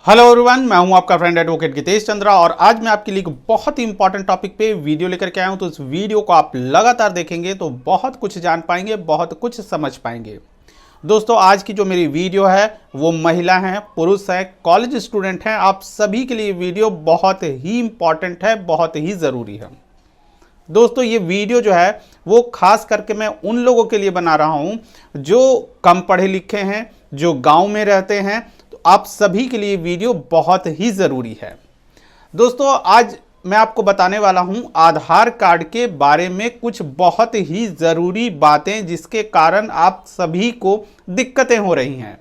Hello everyone, मैं हूं आपका फ्रेंड एडवोकेट गितेश चंद्रा और आज मैं आपके लिए एक बहुत ही इंपॉर्टेंट टॉपिक पे वीडियो लेकर के आया हूं। तो इस वीडियो को आप लगातार देखेंगे तो बहुत कुछ जान पाएंगे, बहुत कुछ समझ पाएंगे। दोस्तों, आज की जो मेरी वीडियो है वो महिला हैं, पुरुष हैं, कॉलेज स्टूडेंट हैं, आप सभी के लिए वीडियो बहुत ही इंपॉर्टेंट है, बहुत ही ज़रूरी है। दोस्तों, ये वीडियो जो है वो खास करके मैं उन लोगों के लिए बना रहा हूँ जो कम पढ़े लिखे हैं, जो गाँव में रहते हैं। आप सभी के लिए वीडियो बहुत ही ज़रूरी है। दोस्तों, आज मैं आपको बताने वाला हूं आधार कार्ड के बारे में कुछ बहुत ही ज़रूरी बातें जिसके कारण आप सभी को दिक्कतें हो रही हैं।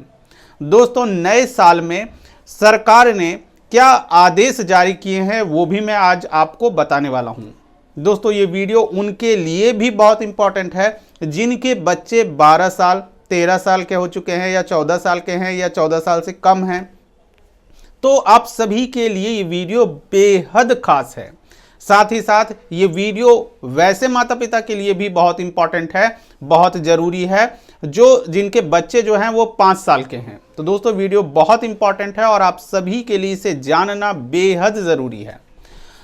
दोस्तों, नए साल में सरकार ने क्या आदेश जारी किए हैं वो भी मैं आज आपको बताने वाला हूं। दोस्तों, ये वीडियो उनके लिए भी बहुत इंपॉर्टेंट है जिनके बच्चे 12 साल 13 साल के हो चुके हैं या 14 साल के हैं या 14 साल से कम हैं। तो आप सभी के लिए ये वीडियो बेहद खास है। साथ ही साथ ये वीडियो वैसे माता पिता के लिए भी बहुत इंपॉर्टेंट है, बहुत ज़रूरी है जो जिनके बच्चे जो हैं वो 5 साल के हैं। तो दोस्तों, वीडियो बहुत इंपॉर्टेंट है और आप सभी के लिए इसे जानना बेहद ज़रूरी है।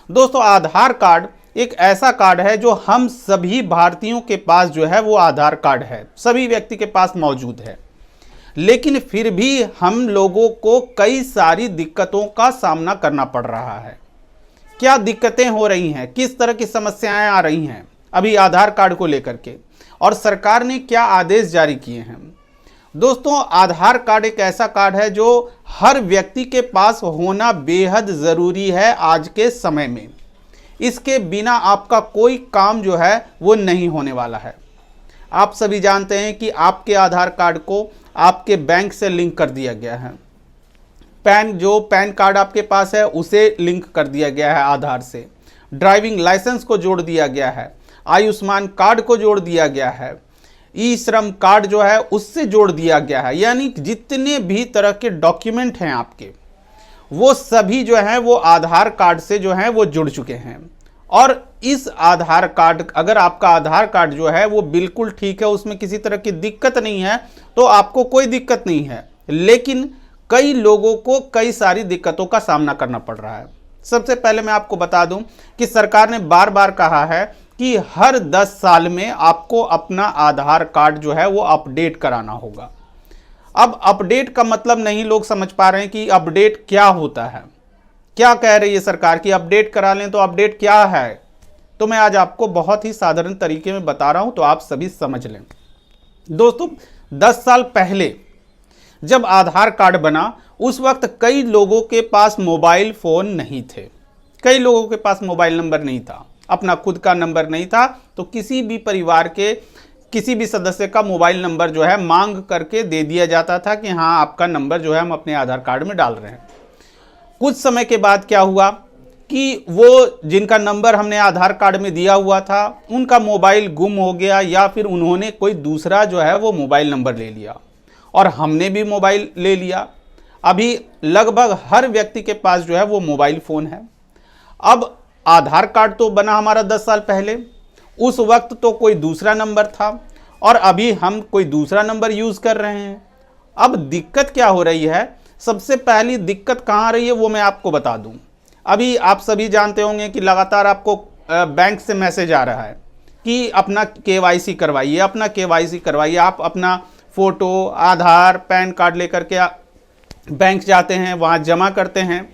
दोस्तों, आधार कार्ड एक ऐसा कार्ड है जो हम सभी भारतीयों के पास जो है वो आधार कार्ड है, सभी व्यक्ति के पास मौजूद है। लेकिन फिर भी हम लोगों को कई सारी दिक्कतों का सामना करना पड़ रहा है। क्या दिक्कतें हो रही हैं, किस तरह की समस्याएं आ रही हैं अभी आधार कार्ड को लेकर के, और सरकार ने क्या आदेश जारी किए हैं। दोस्तों, आधार कार्ड एक ऐसा कार्ड है जो हर व्यक्ति के पास होना बेहद ज़रूरी है आज के समय में। इसके बिना आपका कोई काम जो है वो नहीं होने वाला है। आप सभी जानते हैं कि आपके आधार कार्ड को आपके बैंक से लिंक कर दिया गया है। पैन कार्ड आपके पास है उसे लिंक कर दिया गया है आधार से। ड्राइविंग लाइसेंस को जोड़ दिया गया है, आयुष्मान कार्ड को जोड़ दिया गया है, ई श्रम कार्ड जो है उससे जोड़ दिया गया है। यानी जितने भी तरह के डॉक्यूमेंट हैं आपके, वो सभी जो हैं वो आधार कार्ड से जो हैं वो जुड़ चुके हैं। और इस आधार कार्ड, अगर आपका आधार कार्ड जो है वो बिल्कुल ठीक है, उसमें किसी तरह की दिक्कत नहीं है, तो आपको कोई दिक्कत नहीं है। लेकिन कई लोगों को कई सारी दिक्कतों का सामना करना पड़ रहा है। सबसे पहले मैं आपको बता दूं कि सरकार ने बार बार कहा है कि हर 10 साल में आपको अपना आधार कार्ड जो है वो अपडेट कराना होगा। अब अपडेट का मतलब नहीं लोग समझ पा रहे हैं कि अपडेट क्या होता है। क्या कह रही है सरकार कि अपडेट करा लें, तो अपडेट क्या है? तो मैं आज आपको बहुत ही साधारण तरीके में बता रहा हूं तो आप सभी समझ लें। दोस्तों, 10 साल पहले जब आधार कार्ड बना उस वक्त कई लोगों के पास मोबाइल फ़ोन नहीं थे, कई लोगों के पास मोबाइल नंबर नहीं था, अपना खुद का नंबर नहीं था। तो किसी भी परिवार के किसी भी सदस्य का मोबाइल नंबर जो है मांग करके दे दिया जाता था कि हाँ, आपका नंबर जो है हम अपने आधार कार्ड में डाल रहे हैं। कुछ समय के बाद क्या हुआ कि वो जिनका नंबर हमने आधार कार्ड में दिया हुआ था उनका मोबाइल गुम हो गया, या फिर उन्होंने कोई दूसरा जो है वो मोबाइल नंबर ले लिया और हमने भी मोबाइल ले लिया। अभी लगभग हर व्यक्ति के पास जो है वो मोबाइल फ़ोन है। अब आधार कार्ड तो बना हमारा 10 साल पहले, उस वक्त तो कोई दूसरा नंबर था और अभी हम कोई दूसरा नंबर यूज़ कर रहे हैं। अब दिक्कत क्या हो रही है, सबसे पहली दिक्कत कहाँ आ रही है वो मैं आपको बता दूं। अभी आप सभी जानते होंगे कि लगातार आपको बैंक से मैसेज आ रहा है कि अपना केवाईसी करवाइए, अपना केवाईसी करवाइए। आप अपना फ़ोटो, आधार, पैन कार्ड लेकर के बैंक जाते हैं, वहाँ जमा करते हैं।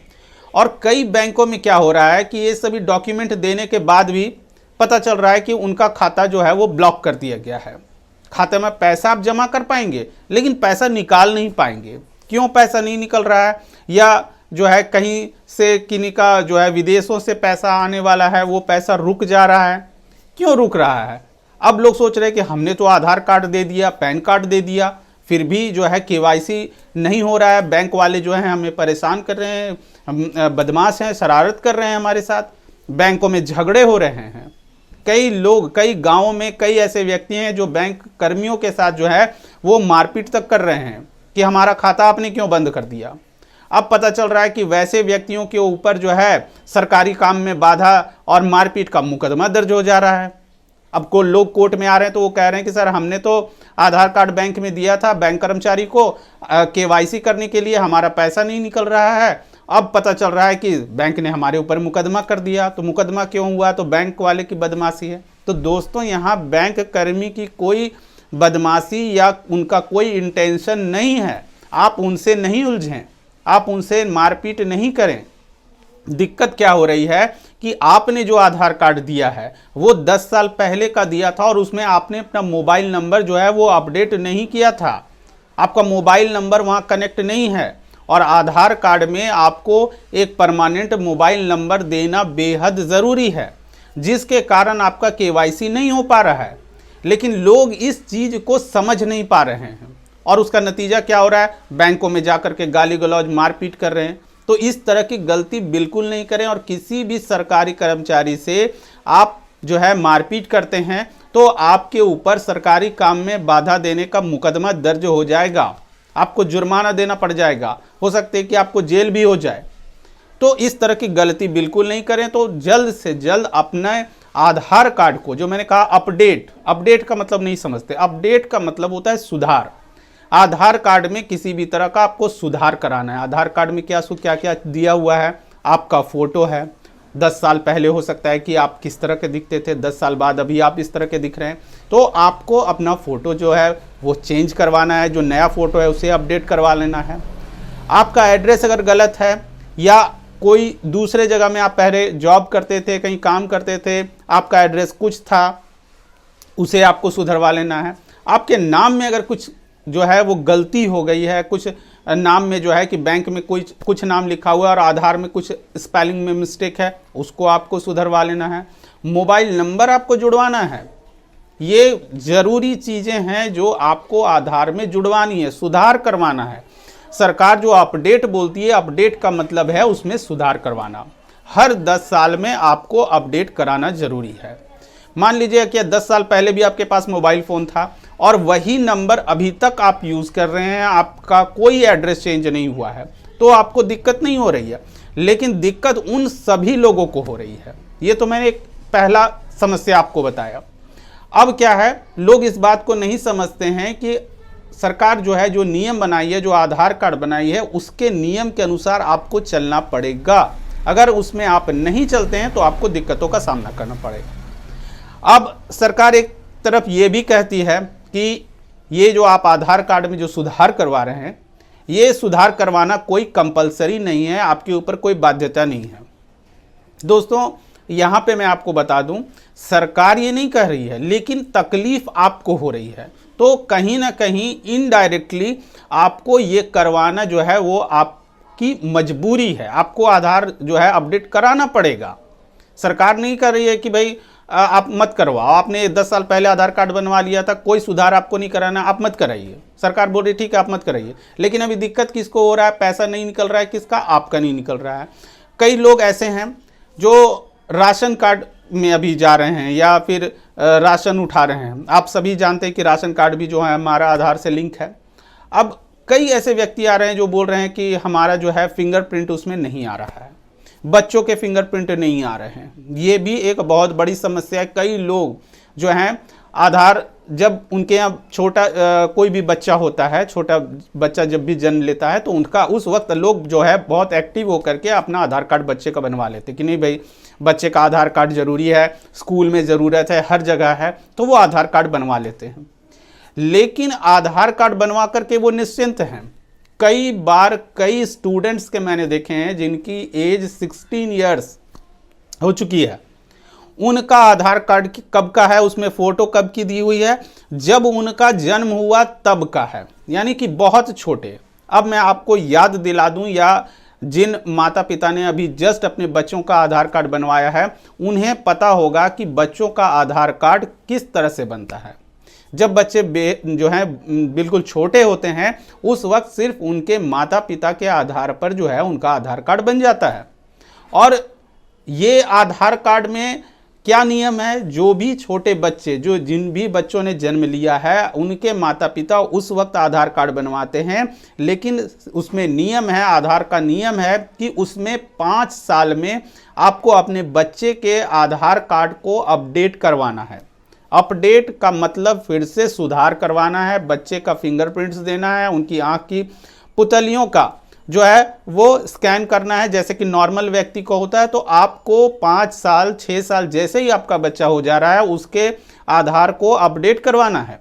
और कई बैंकों में क्या हो रहा है कि ये सभी डॉक्यूमेंट देने के बाद भी पता चल रहा है कि उनका खाता जो है वो ब्लॉक कर दिया गया है। खाते में पैसा आप जमा कर पाएंगे लेकिन पैसा निकाल नहीं पाएंगे। क्यों पैसा नहीं निकल रहा है? या जो है कहीं से किन्हीं का जो है विदेशों से पैसा आने वाला है, वो पैसा रुक जा रहा है। क्यों रुक रहा है? अब लोग सोच रहे हैं कि हमने तो आधार कार्ड दे दिया, पैन कार्ड दे दिया, फिर भी जो है केवाईसी नहीं हो रहा है। बैंक वाले जो हैं हमें परेशान कर रहे हैं, हम बदमाश हैं, शरारत कर रहे हैं हमारे साथ, बैंकों में झगड़े हो रहे हैं। कई लोग, कई गाँवों में कई ऐसे व्यक्ति हैं जो बैंक कर्मियों के साथ जो है वो मारपीट तक कर रहे हैं कि हमारा खाता आपने क्यों बंद कर दिया। अब पता चल रहा है कि वैसे व्यक्तियों के ऊपर जो है सरकारी काम में बाधा और मारपीट का मुकदमा दर्ज हो जा रहा है। अब को लोग कोर्ट में आ रहे हैं तो वो कह रहे हैं कि सर हमने तो आधार कार्ड बैंक में दिया था बैंक कर्मचारी को केवाईसी करने के लिए, हमारा पैसा नहीं निकल रहा है। अब पता चल रहा है कि बैंक ने हमारे ऊपर मुकदमा कर दिया। तो मुकदमा क्यों हुआ? तो बैंक वाले की बदमाशी है। तो दोस्तों यहाँ बैंक कर्मी की कोई बदमाशी या उनका कोई इंटेंशन नहीं है। आप उनसे नहीं उलझें, आप उनसे मारपीट नहीं करें। दिक्कत क्या हो रही है कि आपने जो आधार कार्ड दिया है वो 10 साल पहले का दिया था और उसमें आपने अपना मोबाइल नंबर जो है वो अपडेट नहीं किया था। आपका मोबाइल नंबर वहाँ कनेक्ट नहीं है और आधार कार्ड में आपको एक परमानेंट मोबाइल नंबर देना बेहद ज़रूरी है, जिसके कारण आपका केवाईसी नहीं हो पा रहा है। लेकिन लोग इस चीज़ को समझ नहीं पा रहे हैं और उसका नतीजा क्या हो रहा है? बैंकों में जाकर के गाली गलौज मारपीट कर रहे हैं। तो इस तरह की गलती बिल्कुल नहीं करें और किसी भी सरकारी कर्मचारी से आप जो है मारपीट करते हैं तो आपके ऊपर सरकारी काम में बाधा देने का मुकदमा दर्ज हो जाएगा, आपको जुर्माना देना पड़ जाएगा, हो सकता है कि आपको जेल भी हो जाए। तो इस तरह की गलती बिल्कुल नहीं करें। तो जल्द से जल्द अपने आधार कार्ड को, जो मैंने कहा अपडेट का मतलब नहीं समझते, अपडेट का मतलब होता है सुधार। आधार कार्ड में किसी भी तरह का आपको सुधार कराना है। आधार कार्ड में क्या क्या दिया हुआ है? आपका फोटो है, 10 साल पहले हो सकता है कि आप किस तरह के दिखते थे, 10 साल बाद अभी आप इस तरह के दिख रहे हैं, तो आपको अपना फ़ोटो जो है वो चेंज करवाना है, जो नया फ़ोटो है उसे अपडेट करवा लेना है। आपका एड्रेस अगर गलत है या कोई दूसरे जगह में आप पहले जॉब करते थे, कहीं काम करते थे, आपका एड्रेस कुछ था, उसे आपको सुधरवा लेना है। आपके नाम में अगर कुछ जो है वो गलती हो गई है, कुछ नाम में जो है कि बैंक में कोई कुछ नाम लिखा हुआ है और आधार में कुछ स्पेलिंग में मिस्टेक है, उसको आपको सुधरवा लेना है। मोबाइल नंबर आपको जुड़वाना है। ये ज़रूरी चीज़ें हैं जो आपको आधार में जुड़वानी है, सुधार करवाना है। सरकार जो अपडेट बोलती है, अपडेट का मतलब है उसमें सुधार करवाना। हर 10 साल में आपको अपडेट कराना ज़रूरी है। मान लीजिए कि 10 साल पहले भी आपके पास मोबाइल फ़ोन था और वही नंबर अभी तक आप यूज़ कर रहे हैं, आपका कोई एड्रेस चेंज नहीं हुआ है, तो आपको दिक्कत नहीं हो रही है। लेकिन दिक्कत उन सभी लोगों को हो रही है। ये तो मैंने एक पहला समस्या आपको बताया। अब क्या है, लोग इस बात को नहीं समझते हैं कि सरकार जो है, जो नियम बनाई है, जो आधार कार्ड बनाई है, उसके नियम के अनुसार आपको चलना पड़ेगा। अगर उसमें आप नहीं चलते हैं तो आपको दिक्कतों का सामना करना पड़ेगा। अब सरकार एक तरफ ये भी कहती है कि ये जो आप आधार कार्ड में जो सुधार करवा रहे हैं, ये सुधार करवाना कोई कंपलसरी नहीं है, आपके ऊपर कोई बाध्यता नहीं है। दोस्तों यहाँ पे मैं आपको बता दूं, सरकार ये नहीं कह रही है, लेकिन तकलीफ आपको हो रही है। तो कहीं ना कहीं इनडायरेक्टली आपको ये करवाना जो है वो आपकी मजबूरी है, आपको आधार जो है अपडेट कराना पड़ेगा। सरकार नहीं कर रही है कि भाई आप मत करवाओ, आपने 10 साल पहले आधार कार्ड बनवा लिया था, कोई सुधार आपको नहीं कराना, आप मत कराइए। सरकार बोल रही ठीक है आप मत कराइए, लेकिन अभी दिक्कत किसको हो रहा है? पैसा नहीं निकल रहा है, किसका? आपका नहीं निकल रहा है। कई लोग ऐसे हैं जो राशन कार्ड में अभी जा रहे हैं या फिर राशन उठा रहे हैं। आप सभी जानते हैं कि राशन कार्ड भी जो है हमारा आधार से लिंक है। अब कई ऐसे व्यक्ति आ रहे हैं जो बोल रहे हैं कि हमारा जो है फिंगरप्रिंट उसमें नहीं आ रहा है, बच्चों के फिंगरप्रिंट नहीं आ रहे हैं। ये भी एक बहुत बड़ी समस्या है। कई लोग जो हैं आधार, जब उनके यहाँ छोटा कोई भी बच्चा होता है, छोटा बच्चा जब भी जन्म लेता है तो उनका उस वक्त लोग जो है बहुत एक्टिव होकर के अपना आधार कार्ड बच्चे का बनवा लेते कि नहीं भाई बच्चे का आधार कार्ड ज़रूरी है, स्कूल में ज़रूरत है, हर जगह है, तो वो आधार कार्ड बनवा लेते हैं। लेकिन आधार कार्ड बनवा करके वो निश्चिंत हैं। कई बार कई स्टूडेंट्स के मैंने देखे हैं जिनकी एज 16 ईयर्स हो चुकी है, उनका आधार कार्ड कब का है, उसमें फ़ोटो कब की दी हुई है? जब उनका जन्म हुआ तब का है, यानी कि बहुत छोटे। अब मैं आपको याद दिला दूं, या जिन माता पिता ने अभी जस्ट अपने बच्चों का आधार कार्ड बनवाया है उन्हें पता होगा कि बच्चों का आधार कार्ड किस तरह से बनता है। जब बच्चे जो हैं बिल्कुल छोटे होते हैं उस वक्त सिर्फ उनके माता पिता के आधार पर जो है उनका आधार कार्ड बन जाता है। और ये आधार कार्ड में क्या नियम है, जो भी छोटे बच्चे, जो जिन भी बच्चों ने जन्म लिया है उनके माता पिता उस वक्त आधार कार्ड बनवाते हैं। लेकिन उसमें नियम है, आधार का नियम है कि उसमें 5 साल में आपको अपने बच्चे के आधार कार्ड को अपडेट करवाना है। अपडेट का मतलब फिर से सुधार करवाना है, बच्चे का फिंगरप्रिंट्स देना है, उनकी आंख की पुतलियों का जो है वो स्कैन करना है जैसे कि नॉर्मल व्यक्ति को होता है। तो आपको 5 साल 6 साल जैसे ही आपका बच्चा हो जा रहा है उसके आधार को अपडेट करवाना है।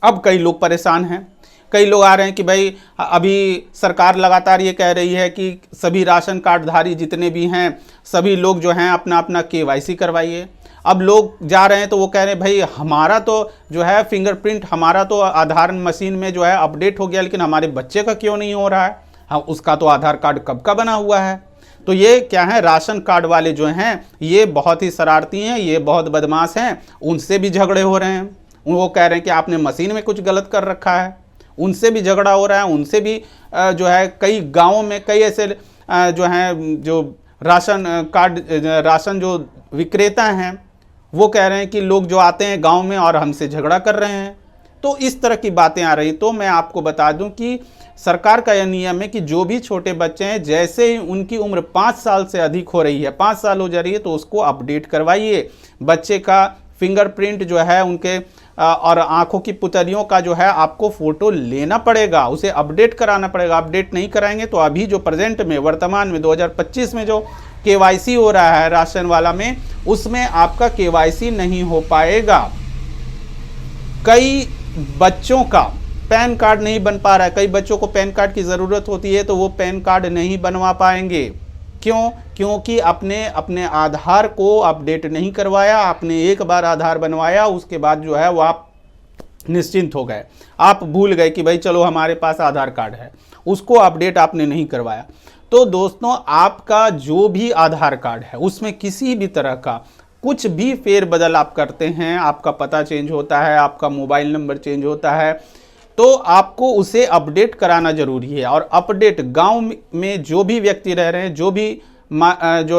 अब कई लोग परेशान हैं, कई लोग आ रहे हैं कि भाई अभी सरकार लगातार ये कह रही है कि सभी राशन कार्डधारी जितने भी हैं सभी लोग जो हैं अपना अपना KYC करवाइए। अब लोग जा रहे हैं तो वो कह रहे हैं भाई हमारा तो जो है फिंगरप्रिंट, हमारा तो आधार मशीन में जो है अपडेट हो गया, लेकिन हमारे बच्चे का क्यों नहीं हो रहा है? हाँ, उसका तो आधार कार्ड कब का बना हुआ है। तो ये क्या है, राशन कार्ड वाले जो हैं ये बहुत ही शरारती हैं, ये बहुत बदमाश हैं, उनसे भी झगड़े हो रहे हैं। वो कह रहे हैं कि आपने मशीन में कुछ गलत कर रखा है, उनसे भी झगड़ा हो रहा है, उनसे भी जो है कई गाँवों में कई ऐसे जो हैं जो राशन जो विक्रेता हैं वो कह रहे हैं कि लोग जो आते हैं गांव में और हमसे झगड़ा कर रहे हैं। तो इस तरह की बातें आ रही। तो मैं आपको बता दूं कि सरकार का यह नियम है कि जो भी छोटे बच्चे हैं जैसे ही उनकी उम्र 5 साल से अधिक हो रही है, 5 साल हो जा रही है, तो उसको अपडेट करवाइए। बच्चे का फिंगरप्रिंट जो है उनके और आंखों की पुतलियों का जो है आपको फोटो लेना पड़ेगा, उसे अपडेट कराना पड़ेगा। अपडेट नहीं कराएंगे तो अभी जो प्रेजेंट में वर्तमान में 2025 में जो KYC हो रहा है राशन वाला में, उसमें आपका KYC नहीं हो पाएगा। कई बच्चों का पैन कार्ड नहीं बन पा रहा है, कई बच्चों को पैन कार्ड की ज़रूरत होती है तो वो पैन कार्ड नहीं बनवा पाएंगे। क्यों? क्योंकि आपने अपने आधार को अपडेट नहीं करवाया। आपने एक बार आधार बनवाया, उसके बाद जो है वो आप निश्चिंत हो गए, आप भूल गए कि भाई चलो हमारे पास आधार कार्ड है, उसको अपडेट आपने नहीं करवाया। तो दोस्तों, आपका जो भी आधार कार्ड है उसमें किसी भी तरह का कुछ भी फेरबदल आप करते हैं, आपका पता चेंज होता है, आपका मोबाइल नंबर चेंज होता है, तो आपको उसे अपडेट कराना जरूरी है। और अपडेट गांव में जो भी व्यक्ति रह रहे हैं, जो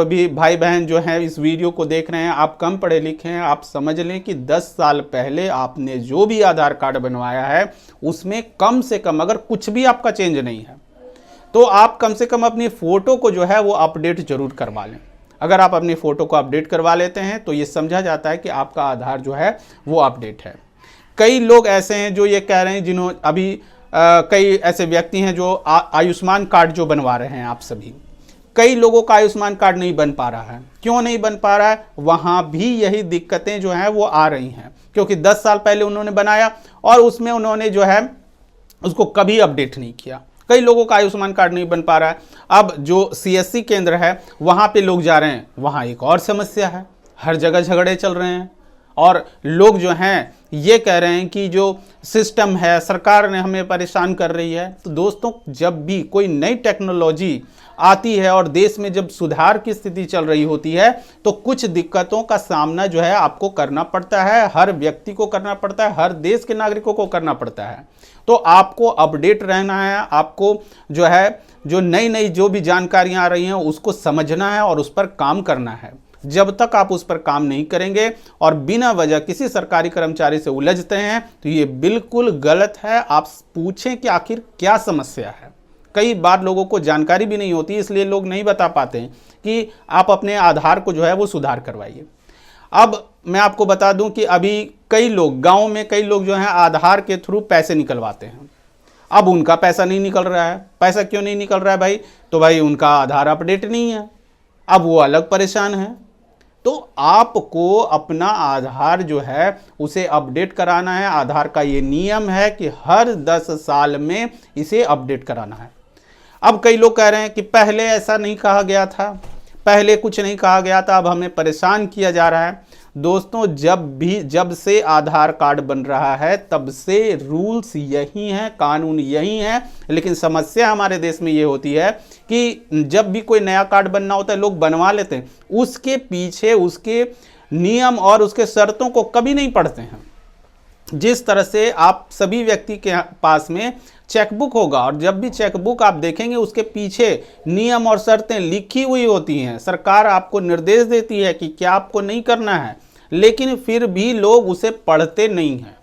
भी भाई बहन जो हैं इस वीडियो को देख रहे हैं, आप कम पढ़े लिखे हैं, आप समझ लें कि 10 साल पहले आपने जो भी आधार कार्ड बनवाया है उसमें कम से कम अगर कुछ भी आपका चेंज नहीं है तो आप कम से कम अपनी फ़ोटो को जो है वो अपडेट जरूर करवा लें। अगर आप अपनी फ़ोटो को अपडेट करवा लेते हैं तो ये समझा जाता है कि आपका आधार जो है वो अपडेट है। कई लोग ऐसे हैं जो ये कह रहे हैं, जिन्होंने अभी कई ऐसे व्यक्ति हैं जो आयुष्मान कार्ड जो बनवा रहे हैं आप सभी, कई लोगों का आयुष्मान कार्ड नहीं बन पा रहा है। क्यों नहीं बन पा रहा है? वहाँ भी यही दिक्कतें जो हैं वो आ रही हैं, क्योंकि 10 साल पहले उन्होंने बनाया और उसमें उन्होंने जो है उसको कभी अपडेट नहीं किया। कई लोगों का आयुष्मान कार्ड नहीं बन पा रहा है। अब जो CSC केंद्र है वहाँ पे लोग जा रहे हैं, वहाँ एक और समस्या है, हर जगह झगड़े चल रहे हैं और लोग जो हैं ये कह रहे हैं कि जो सिस्टम है सरकार ने हमें परेशान कर रही है। तो दोस्तों, जब भी कोई नई टेक्नोलॉजी आती है और देश में जब सुधार की स्थिति चल रही होती है तो कुछ दिक्कतों का सामना जो है आपको करना पड़ता है, हर व्यक्ति को करना पड़ता है, हर देश के नागरिकों को करना पड़ता है। तो आपको अपडेट रहना है, आपको जो है जो नई नई जो भी जानकारियां आ रही हैं उसको समझना है और उस पर काम करना है। जब तक आप उस पर काम नहीं करेंगे और बिना वजह किसी सरकारी कर्मचारी से उलझते हैं तो ये बिल्कुल गलत है। आप पूछें कि आखिर क्या समस्या है। कई बार लोगों को जानकारी भी नहीं होती, इसलिए लोग नहीं बता पाते हैं कि आप अपने आधार को जो है वो सुधार करवाइए। अब मैं आपको बता दूं कि अभी कई लोग गांव में कई लोग जो हैं आधार के थ्रू पैसे निकलवाते हैं। अब उनका पैसा नहीं निकल रहा है। पैसा क्यों नहीं निकल रहा है भाई? तो भाई उनका आधार अपडेट नहीं है, अब वो अलग परेशान है। तो आपको अपना आधार जो है उसे अपडेट कराना है। आधार का ये नियम है कि हर 10 साल में इसे अपडेट कराना है। अब कई लोग कह रहे हैं कि पहले ऐसा नहीं कहा गया था, पहले कुछ नहीं कहा गया था, अब हमें परेशान किया जा रहा है। दोस्तों, जब से आधार कार्ड बन रहा है तब से रूल्स यही हैं, कानून यही हैं, लेकिन समस्या हमारे देश में ये होती है कि जब भी कोई नया कार्ड बनना होता है लोग बनवा लेते हैं, उसके पीछे उसके नियम और उसके शर्तों को कभी नहीं पढ़ते हैं। जिस तरह से आप सभी व्यक्ति के पास में चेकबुक होगा और जब भी चेकबुक आप देखेंगे उसके पीछे नियम और शर्तें लिखी हुई होती हैं, सरकार आपको निर्देश देती है कि क्या आपको नहीं करना है, लेकिन फिर भी लोग उसे पढ़ते नहीं हैं।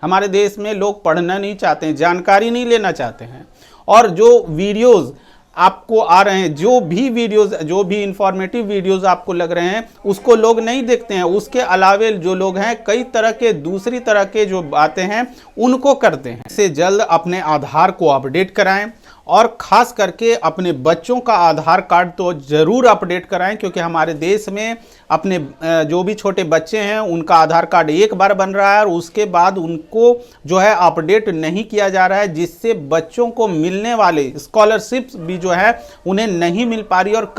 हमारे देश में लोग पढ़ना नहीं चाहते हैं, जानकारी नहीं लेना चाहते हैं। और जो वीडियोस आपको आ रहे हैं, जो भी वीडियोस, जो भी इंफॉर्मेटिव वीडियोस आपको लग रहे हैं, उसको लोग नहीं देखते हैं। उसके अलावे जो लोग हैं, कई तरह के दूसरी तरह के जो बातें हैं उनको करते हैं। इससे जल्द अपने आधार को अपडेट कराएं और खास करके अपने बच्चों का आधार कार्ड तो ज़रूर अपडेट कराएं, क्योंकि हमारे देश में अपने जो भी छोटे बच्चे हैं उनका आधार कार्ड एक बार बन रहा है और उसके बाद उनको जो है अपडेट नहीं किया जा रहा है, जिससे बच्चों को मिलने वाले स्कॉलरशिप्स भी जो है उन्हें नहीं मिल पा रही और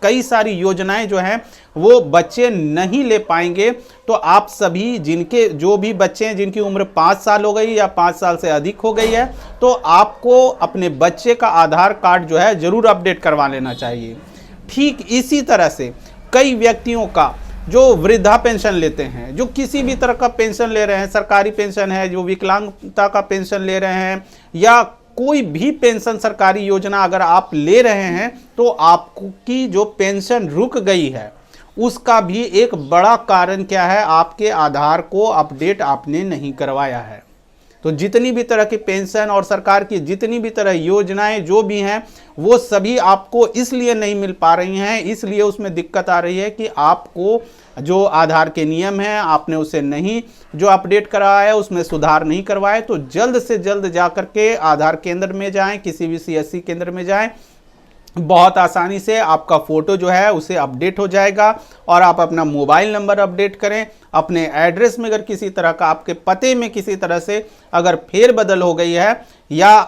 कई सारी योजनाएं जो हैं वो बच्चे नहीं ले पाएंगे। तो आप सभी जिनके जो भी बच्चे हैं जिनकी उम्र 5 साल हो गई या 5 साल से अधिक हो गई है, तो आपको अपने बच्चे का आधार कार्ड जो है ज़रूर अपडेट करवा लेना चाहिए। ठीक इसी तरह से कई व्यक्तियों का जो वृद्धा पेंशन लेते हैं, जो किसी भी तरह का पेंशन ले रहे हैं, सरकारी पेंशन है, जो विकलांगता का पेंशन ले रहे हैं या कोई भी पेंशन सरकारी योजना अगर आप ले रहे हैं, तो आपकी जो पेंशन रुक गई है उसका भी एक बड़ा कारण क्या है, आपके आधार को अपडेट आपने नहीं करवाया है। तो जितनी भी तरह की पेंशन और सरकार की जितनी भी तरह योजनाएं जो भी हैं वो सभी आपको इसलिए नहीं मिल पा रही हैं, इसलिए उसमें दिक्कत आ रही है कि आपको जो आधार के नियम हैं आपने उसे नहीं जो अपडेट कराया है, उसमें सुधार नहीं करवाए। तो जल्द से जल्द जाकर के आधार केंद्र में जाएं, किसी भी CSC केंद्र में जाएं, बहुत आसानी से आपका फ़ोटो जो है उसे अपडेट हो जाएगा और आप अपना मोबाइल नंबर अपडेट करें। अपने एड्रेस में अगर किसी तरह का, आपके पते में किसी तरह से अगर फेरबदल हो गई है या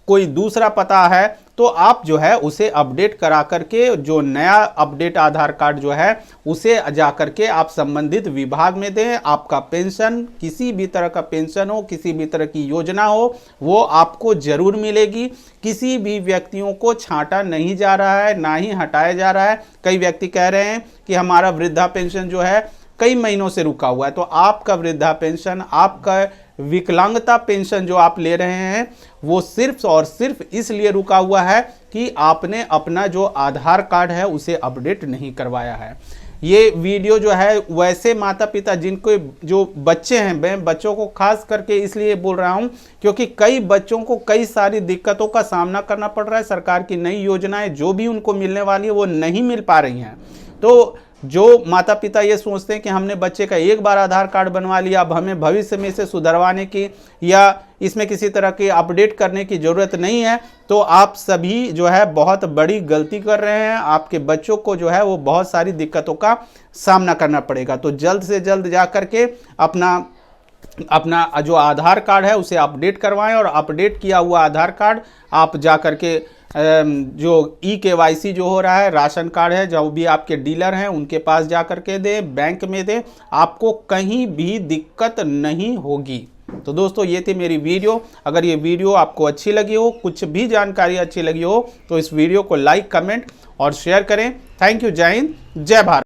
कोई दूसरा पता है, तो आप जो है उसे अपडेट करा करके जो नया अपडेट आधार कार्ड जो है उसे जा करके आप संबंधित विभाग में दें। आपका पेंशन, किसी भी तरह का पेंशन हो, किसी भी तरह की योजना हो, वो आपको ज़रूर मिलेगी। किसी भी व्यक्तियों को छांटा नहीं जा रहा है, ना ही हटाया जा रहा है। कई व्यक्ति कह रहे हैं कि हमारा वृद्धा पेंशन जो है कई महीनों से रुका हुआ है, तो आपका वृद्धा पेंशन, आपका विकलांगता पेंशन जो आप ले रहे हैं वो सिर्फ और सिर्फ इसलिए रुका हुआ है कि आपने अपना जो आधार कार्ड है उसे अपडेट नहीं करवाया है। ये वीडियो जो है वैसे माता पिता जिनको जो बच्चे हैं, मैं बच्चों को खास करके इसलिए बोल रहा हूँ क्योंकि कई बच्चों को कई सारी दिक्कतों का सामना करना पड़ रहा है। सरकार की नई योजनाएं जो भी उनको मिलने वाली है वो नहीं मिल पा रही हैं। तो जो माता पिता ये सोचते हैं कि हमने बच्चे का एक बार आधार कार्ड बनवा लिया, अब हमें भविष्य में इसे सुधरवाने की या इसमें किसी तरह की अपडेट करने की ज़रूरत नहीं है, तो आप सभी जो है बहुत बड़ी गलती कर रहे हैं। आपके बच्चों को जो है वो बहुत सारी दिक्कतों का सामना करना पड़ेगा। तो जल्द से जल्द जा करके अपना जो आधार कार्ड है उसे अपडेट करवाएं और अपडेट किया हुआ आधार कार्ड आप जा करके जो KYC जो हो रहा है, राशन कार्ड है, जो भी आपके डीलर हैं उनके पास जा करके दें, बैंक में दें, आपको कहीं भी दिक्कत नहीं होगी। तो दोस्तों ये थी मेरी वीडियो। अगर ये वीडियो आपको अच्छी लगी हो, कुछ भी जानकारी अच्छी लगी हो, तो इस वीडियो को लाइक, कमेंट और शेयर करें। Thank you. जय हिंद, जय भारत।